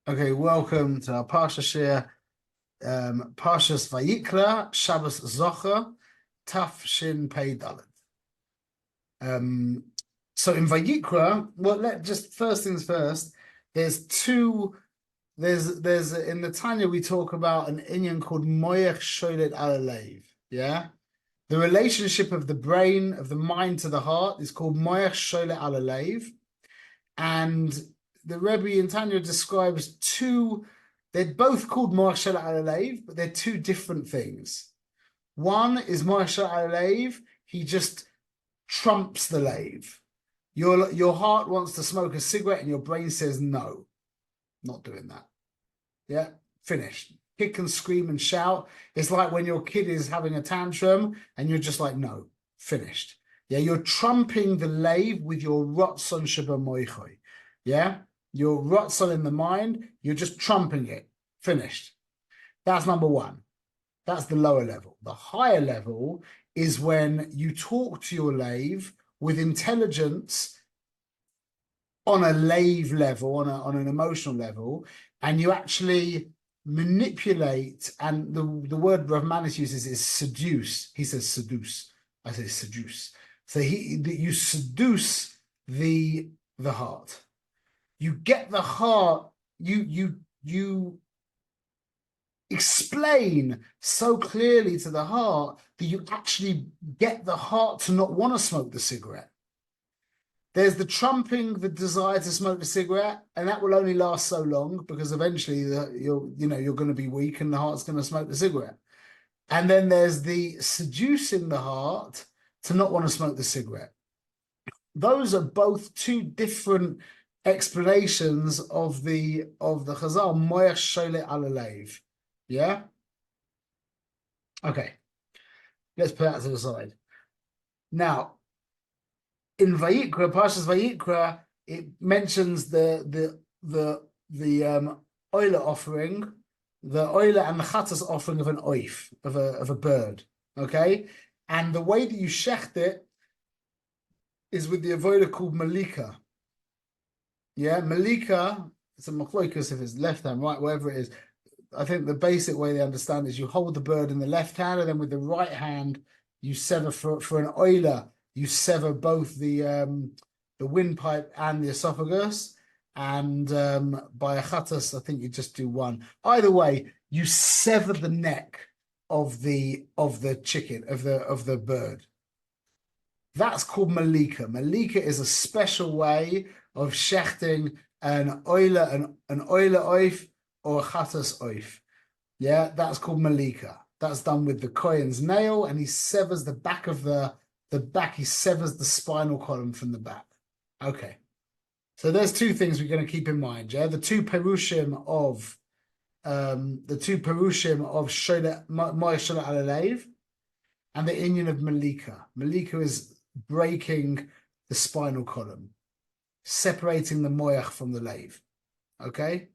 Okay, welcome to our Parsha Shir, Parshas Vayikra, Shabbos Zachor, Taf Shin Pei Dalet. So in Vayikra, well, just first things first. There's in the Tanya we talk about an inyan called Moyech Sholet Alalev. Yeah, the relationship of the brain, of the mind to the heart is called Moyech Sholet Alalev, and the Rebbe in Tanya describes two. They're both called Moyech Sholet Alalev, but they're two different things. One is Moyech Sholet Alalev. He just trumps the lave. Your heart wants to smoke a cigarette and your brain says no, not doing that. Yeah, finished. Kick and scream and shout. It's like when your kid is having a tantrum and you're just like, no, finished. Yeah, you're trumping the lave with your rotzon shebamoichoi. Yeah, your rotzon in the mind, you're just trumping it. Finished. That's number one. That's the lower level. The higher level is when you talk to your lave with intelligence on a lave level, on an emotional level, and you actually manipulate, and the word Rav Manis uses is seduce. He says seduce. I say seduce. So you seduce the heart. You get the heart, you explain so clearly to the heart that you actually get the heart to not want to smoke the cigarette. There's the trumping, the desire to smoke the cigarette, and that will only last so long because eventually you're going to be weak and the heart's going to smoke the cigarette. And then there's the seducing the heart to not want to smoke the cigarette. Those are both two different explanations of the Chazal Moyech Sholet Alalev. Yeah. Okay. Let's put that to the side. Now, in Vayikra, Parshas Vayikra, it mentions the oila offering, the oila and the chatas offering of an oif, of a bird. Okay, and the way that you shecht it is with the avodah called malika. Yeah, malika. It's a machlokas if it's left hand, right, wherever it is. I think the basic way they understand is you hold the bird in the left hand, and then with the right hand you sever for an oila. You sever both the windpipe and the esophagus, and by a chatas, I think you just do one. Either way, you sever the neck of the chicken of the bird. That's called malika. Malika is a special way of shechting an oila oif or a chatas oif. Yeah, that's called malika. That's done with the kohen's nail, and he severs the back of the back. He severs the spinal column from the back. Okay, so there's two things we're going to keep in mind. Yeah, the two perushim of Moyech Sholet Alalev and the inyan of malika. Malika is breaking the spinal column, separating the moyach from the lave. Okay,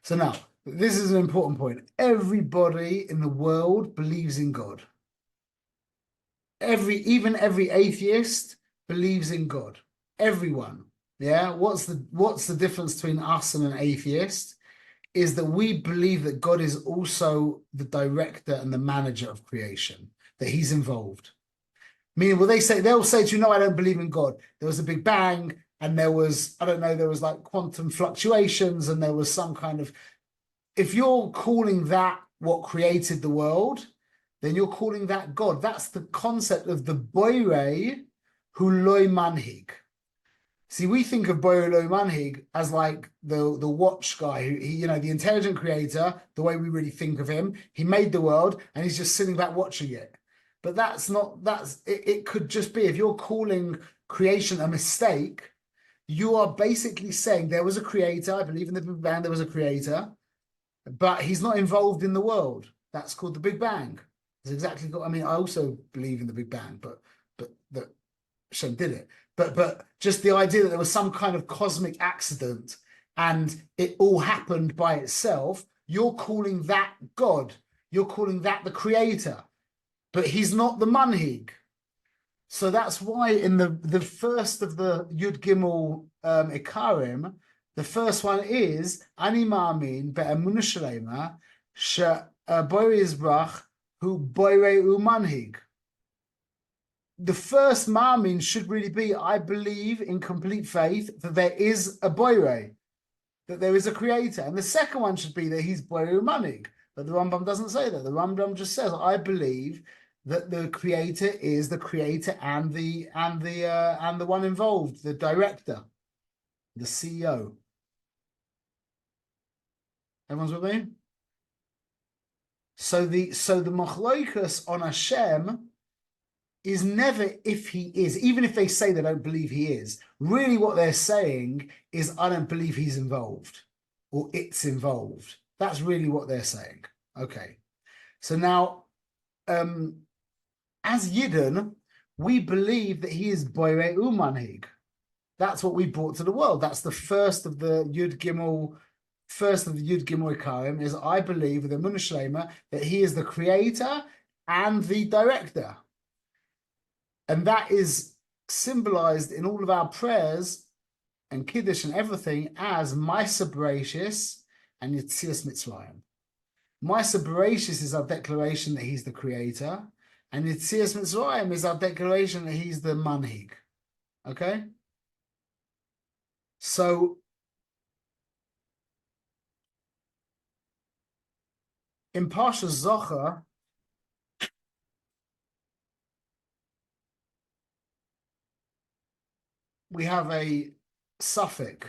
so now this is an important point. Everybody in the world believes in God. Even every atheist believes in God. Everyone. Yeah. What's the difference between us and an atheist? Is that we believe that God is also the director and the manager of creation, that he's involved. Meaning, they'll say to you, no, I don't believe in God. There was a big bang, and there was like quantum fluctuations, and there was some kind of, if you're calling that what created the world, then you're calling that God. That's the concept of the boire hu loy manhig. See, we think of boire loy manhig as like the watch guy, the intelligent creator, the way we really think of him. He made the world and he's just sitting back watching it. But it could just be, if you're calling creation a mistake, you are basically saying there was a creator. I believe in the Big Bang, there was a creator, but he's not involved in the world. That's called the Big Bang. It's exactly. I mean, I also believe in the Big Bang, but that Hashem did it. But just the idea that there was some kind of cosmic accident and it all happened by itself. You're calling that God. You're calling that the creator, but he's not the manhig. So that's why in the first of the Yud Gimel Ikarim, The first one is Ani Ma'amin be'emunah shlema she'boire yizbrach hu boire umanhig. The first Ma'amin should really be, I believe in complete faith that there is a boire, that there is a creator. And the second one should be that he's boire umanhig. But the Rambam doesn't say that. The Rambam just says, I believe that the creator is the creator and the one involved, the director, the CEO. Everyone's with me? So the machlokas on Hashem is never if he is, even if they say they don't believe he is. Really what they're saying is, I don't believe he's involved, or it's involved. That's really what they're saying. Okay. So now, as Yidden, we believe that he is Boire Umanhig. That's what we brought to the world. That's the first of the Yud Gimel Ikarim, is I believe with the Emunah Shlema that he is the creator and the director. And that is symbolized in all of our prayers and Kiddush and everything as Maisa Bereshis and Yetzias Mitzrayim. Maisa Bereshis is our declaration that he's the creator, and Yetzias Mitzrayim is our declaration that he's the manhig. Okay? So, in Parsha Zachor, we have a suffix.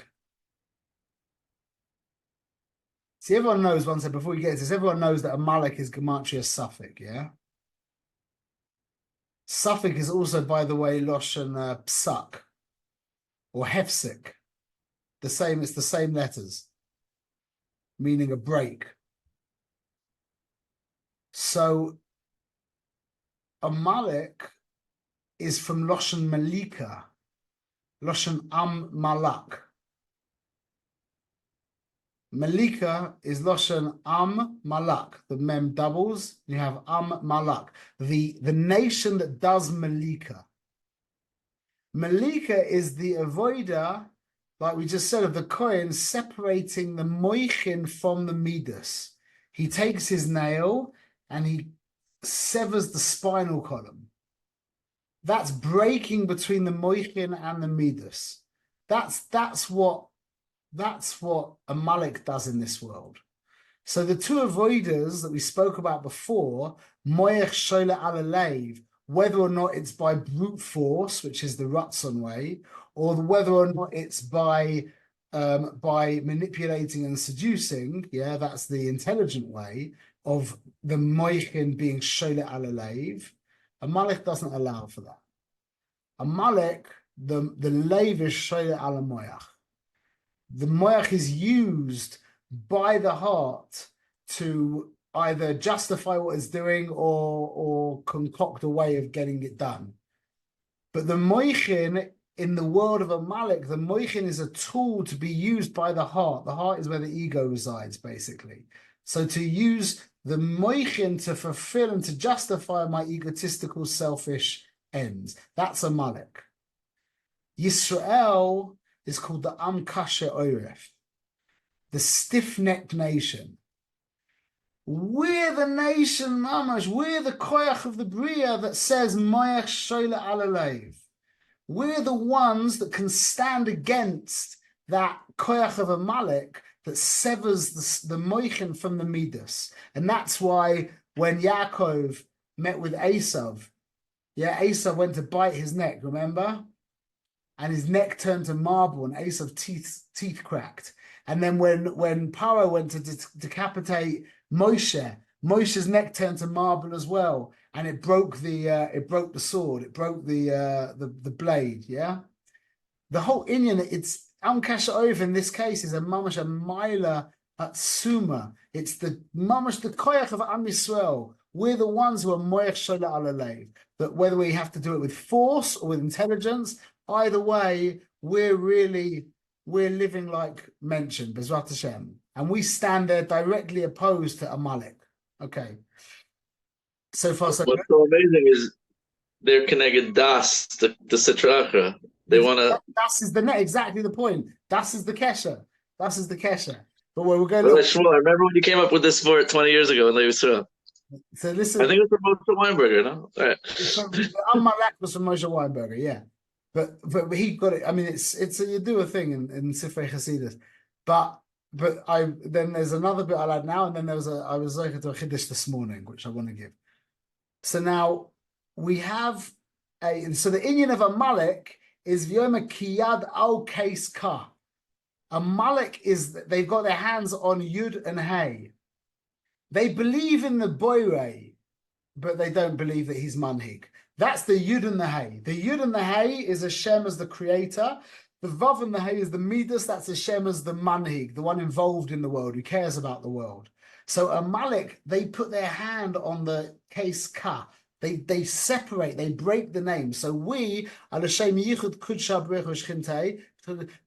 See, everyone knows, one second, before we get to this, everyone knows that Amalek is gematria suffix, yeah? Suffix is also, by the way, Loshen psak, or hefsik. It's the same letters, meaning a break. So, Amalek is from Loshen Malika, Loshen Malak. Malika is Loshen Malak. The mem doubles. You have Malak. The nation that does Malika. Malika is the avoida, like we just said, of the Kohen separating the moichin from the midas. He takes his nail and he severs the spinal column. That's breaking between the moichin and the midas. That's what Amalek does in this world. So the two avoiders that we spoke about before, moyech shola alaleiv, whether or not it's by brute force, which is the Ratzon way, or whether or not it's by manipulating and seducing, yeah, that's the intelligent way of the moichin being shola alaleiv. Amalek doesn't allow for that. Amalek, the leiv is shola ala moyach. The moyach is used by the heart to either justify what it's doing or concoct a way of getting it done. But the moichin, in the world of Amalek, the moichin is a tool to be used by the heart. The heart is where the ego resides, basically. So to use the moichin to fulfill and to justify my egotistical, selfish ends. That's Amalek. Yisrael is called the Am Kasher Oref, the stiff-necked nation. We're the nation, mamash. We're the koyach of the bria that says Moyach Shola Alaleiv. We're the ones that can stand against that koyach of Amalek that severs the moichin from the midas. And that's why when Yaakov met with Esav, Esav went to bite his neck, remember? And his neck turned to marble and Esav's teeth cracked. And then when Paro went to decapitate Moshe's neck turned to marble as well, and it broke the sword, it broke the blade. Yeah, the whole inyan, it's Am Kasher Oref in this case is a mamash a maila atzuma. It's the mamash the koyach of Am Yisrael. We're the ones who are moyach shola alaleiv. That whether we have to do it with force or with intelligence, either way, we're living like mentioned, Bezrat Hashem. And we stand there directly opposed to Amalek. Okay. So far, so what's so amazing is they're connected das, the Sitracha. They want to. Das is exactly the point. Das is the kesher. Das is the kesher. But we'll go Well, look. Shmuel, I remember when you came up with this for 20 years ago in Levi. So I listen, think it's from Moshe Weinberger, no? All right. Amalek was from Moshe Weinberger, yeah. But he got it. I mean, it's you do a thing in Sifrei Chasidus, but I then there's another bit I'll add now, and then I was like to a chiddush this morning, which I want to give. So now we have so the inyan of Amalek is Vyoma Kiyad Al Case Ka. Amalek is they've got their hands on Yud and Hey. They believe in the Boire, but they don't believe that he's manhig. That's the Yud and the Hey. The Yud and the Hey is Hashem as the creator. The Vav and the Hey is the Midas. That's Hashem as the manhig, the one involved in the world, who cares about the world. So Amalek, they put their hand on the case Ka. They separate, they break the name. So we are Hashem Yichud Kudsha Brechosh Chintei,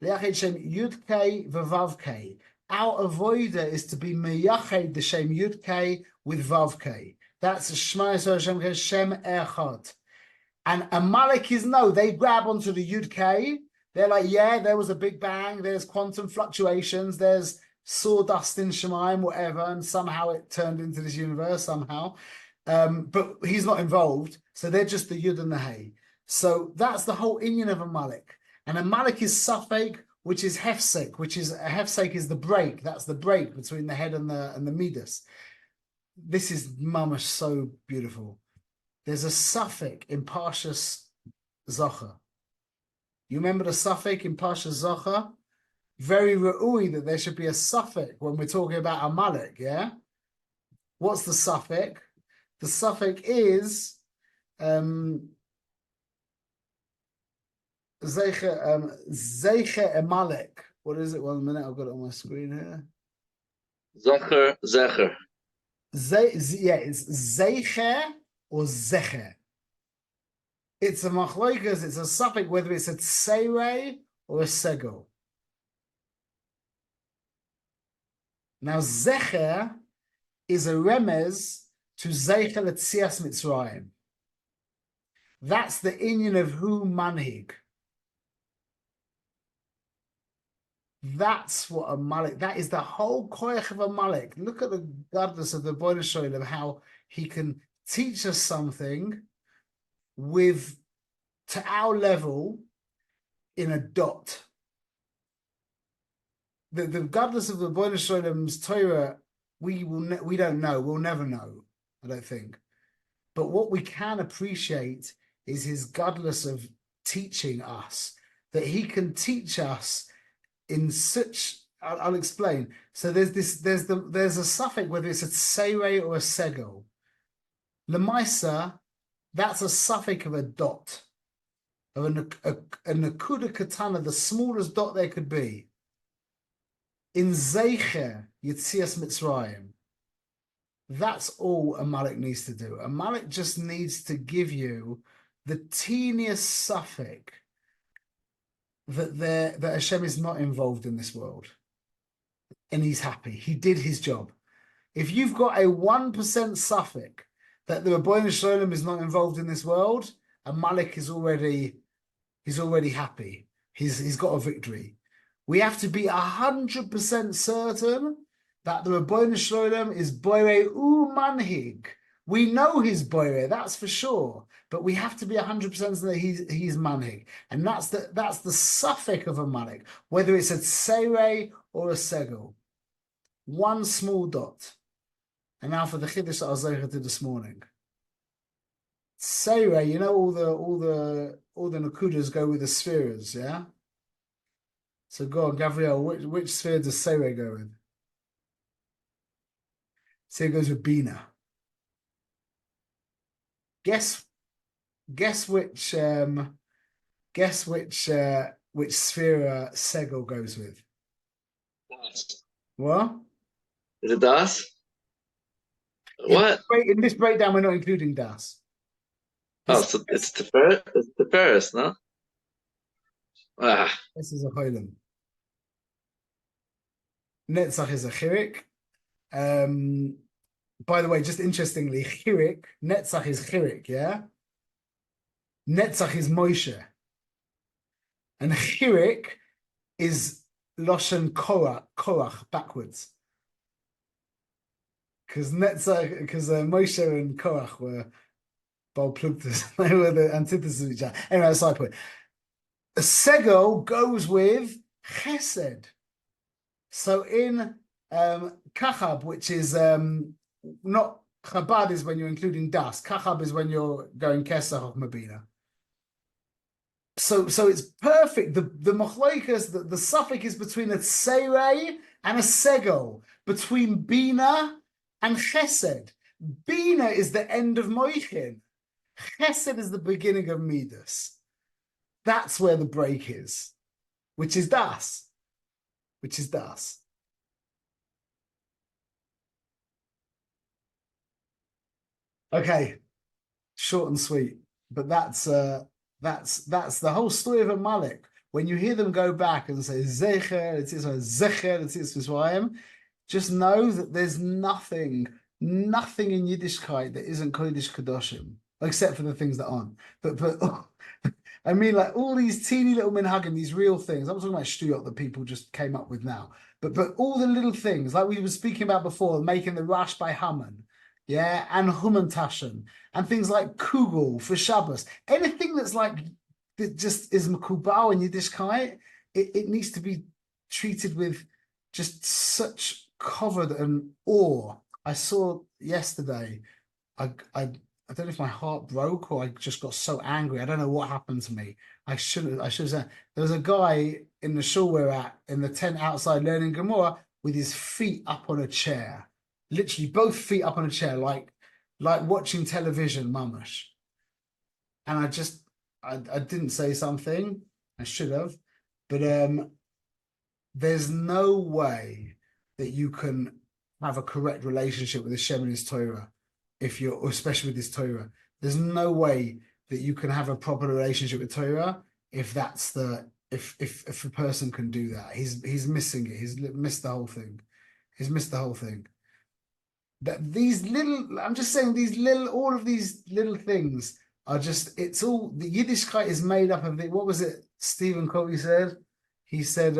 Le'ached Shem Yud K Vav K. Our avoider is to be meyached the Shem Yud K with Vav K. That's a Shema Yisrael Shem Echad. And Amalek is no, they grab onto the Yud K. They're like, yeah, there was a big bang, there's quantum fluctuations, there's sawdust in Shemaim, whatever, and somehow it turned into this universe somehow. But he's not involved, so they're just the Yud and the Hey. So that's the whole inyan of Amalek. And Amalek is Safek, which is Hefsek, which is Hefsek is the break. That's the break between the head and the Midas. This is mamash so beautiful. There's a suffix in Parshas Zachor. You remember the suffix in Parshas Zachor? Very re'ui that there should be a suffix when we're talking about Amalek, yeah? What's the suffix? The suffix is Zeiche Amalek. What is it? 1 minute, I've got it on my screen here. Zecher. Yeah, it's Zeiche or Zecher. It's a machloikas, it's a suffix, whether it's a tseire or a segel. Now, Zecher is a remez to Zeicher Letzias Mitzrayim. That's the inyan of who manhig. That's what Amalek, that is the whole koyach of Amalek. Look at the godless of the Boy Sholem, how he can teach us something to our level in a dot. The godless of the Boy Sholem's Torah, we don't know, we'll never know, I don't think. But what we can appreciate is his godless of teaching us, that he can teach us in such. I'll explain. So there's a suffix, whether it's a tseire or a segel. Lemaisa, that's a suffix of a dot, of a nakuda katana, the smallest dot there could be. In Zeicher Yitzias Mitzrayim, that's all Amalek needs to do. Amalek just needs to give you the teeniest suffix that Hashem is not involved in this world, and he's happy. He did his job. If you've got a 1% suffix that the Rebbeinu Shalom is not involved in this world, Amalek is already happy. He's got a victory. We have to be 100% certain that the Rebbeinu Shalom is boire u manhig. We know he's boire, that's for sure. But we have to be 100% certain that he's manhig, and that's the suffix of Amalek, whether it's a tseire or a segel. One small dot. And now for the chiddush that I was zeicher to this morning. Tseire, you know, all the nakudas go with the spheres, yeah. So go on, Gabriel. Which sphere does Seire go with? Seire goes with Bina. Guess which sphere Segel goes with? Das. What? Is it Das? What? In this breakdown, we're not including Das. So it's Tiferes? It's Tiferes, no? This is a Cholim. Netzach is a Chirik. By the way, just interestingly, Chirik, Netzach is Chirik, yeah? Netzach is Moshe. And Chirik is Loshen Korach backwards. Because Moshe and Korach were Bal Plugtas. They were the antithesis of each other. Anyway, a side point. A segel goes with chesed. So in kachab, which is not chabad is when you're including das. Kachab is when you're going kesach of mabina. So it's perfect. The machloikas, the suffix is between a tseirei and a segel, between bina and chesed. Bina is the end of moichin. Chesed is the beginning of midas. That's where the break is, which is das. Which is das. Okay, short and sweet, but that's the whole story of Amalek. When you hear them go back and say Zecher, it's Zecher, just know that there's nothing in Yiddishkeit that isn't Kodesh Kadoshim, except for the things that aren't. But I mean, like all these teeny little minhagim, these real things. I'm talking about shtuyot that people just came up with now. But all the little things, like we were speaking about before, making the Rash by Haman, yeah, and Humantashen, and things like Kugel for Shabbos. Anything that's like that just is Makubal in Yiddishkeit, it needs to be treated with just such covered and awe. I saw yesterday, I don't know if my heart broke or I just got so angry. I don't know what happened to me. I should have said there was a guy in the shul we're at in the tent outside learning Gemara with his feet up on a chair, literally both feet up on a chair, like watching television, mamash. And I didn't say something. I should have, but there's no way that you can have a correct relationship with Hashem and His Torah. Especially with this Torah, there's no way that you can have a proper relationship with Torah if a person can do that. He's missing it. He's missed the whole thing. He's missed the whole thing. That these little, I'm just saying, all of these little things are just. It's all the Yiddishkeit is made up of it. What was it? Stephen Covey said. He said,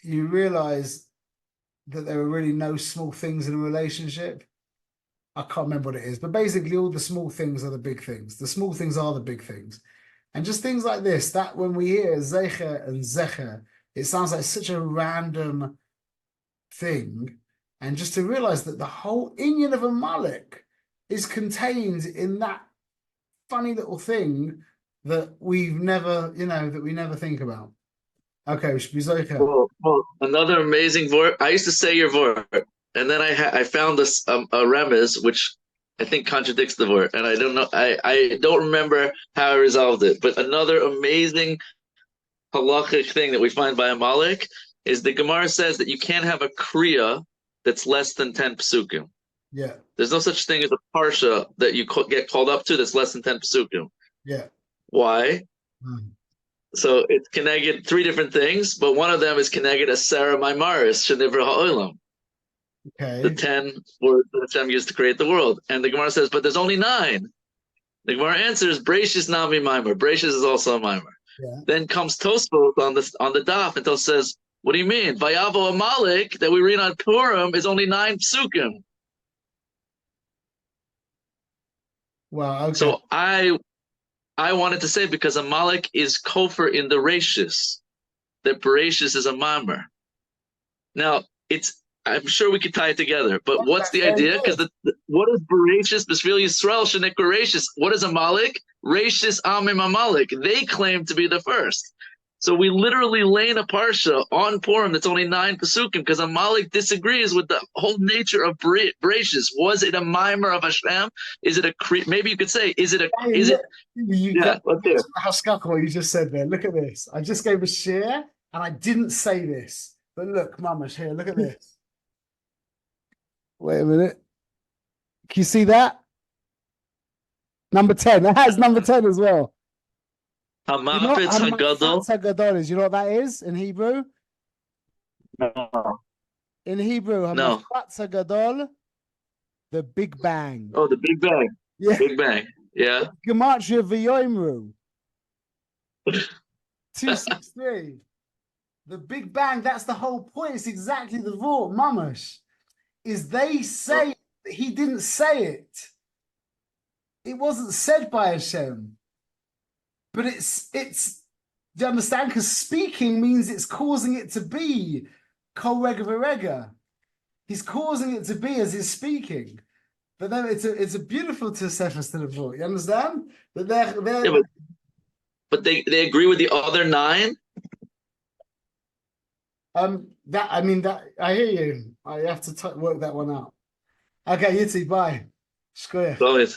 "You realize that there are really no small things in a relationship." I can't remember what it is, but basically all the small things are the big things. The small things are the big things. And just things like this, that when we hear Zecher and Zecher, it sounds like such a random thing. And just to realize that the whole inyan of Amalek is contained in that funny little thing that we never think about. Okay, we should be Zecher. Well, another amazing word. I used to say your word, and then I found this a remez which I think contradicts the word, and I don't know. I don't remember how I resolved it. But another amazing halachic thing that we find by Amalek is the Gemara says that you can't have a kriya that's less than 10 psukim. Yeah. There's no such thing as a parsha that you get called up to that's less than 10 psukim. Yeah. Why? So it's connected 3 different things, but one of them is connected as Sarah Maimaris, Shenivra Ha'olam. Okay. The 10 words that Hashem used to create the world. And the Gemara says, but there's only 9. The Gemara answers, Breishis Nami Maimer. Breishis is also a Maimer. Yeah. Then comes Tosfot on the daf and Tosfot says, what do you mean? Vayavo Amalek that we read on Purim is only 9 psukim. Wow. Okay. So I wanted to say because Amalek is kofar in the Reishis, that Bereshis is a Maimer. Now I'm sure we could tie it together, but what's the idea? Because what is Bereshis? B'Shvil Yisrael Shenek Bereshis. What is Amalek? Reishis Amim Amalek. They claim to be the first. So we literally lay in a parsha on Purim that's only 9 pesukim because Amalek disagrees with the whole nature of Bereshis. Was it a mimer of Hashem? Is it maybe you could say, is it? How skakal what you just said there. Look at this. I just gave a share and I didn't say this. But look, mamash, here, look at this. Wait a minute. Can you see that? Number 10. That has number 10 as well. Hamafetz Hagadol is. You know what that is in Hebrew? No. In Hebrew, Hamafetz Hagadol, the Big Bang. Oh, the Big Bang. Yeah. Big Bang. Yeah. Gematria V'Yoimru. 263. The Big Bang, that's the whole point. It's exactly the thought, mamash. Is they say he didn't say it. It wasn't said by Hashem. But it's do you understand? Because speaking means it's causing it to be kol rega v'rega. He's causing it to be as he's speaking. But then it's a beautiful Tosefos to the book. You understand? That they're Yeah, but they agree with the other 9. that I hear you. I have to work that one out. Okay, Yitzzi, bye. Shkoyach. Go ahead.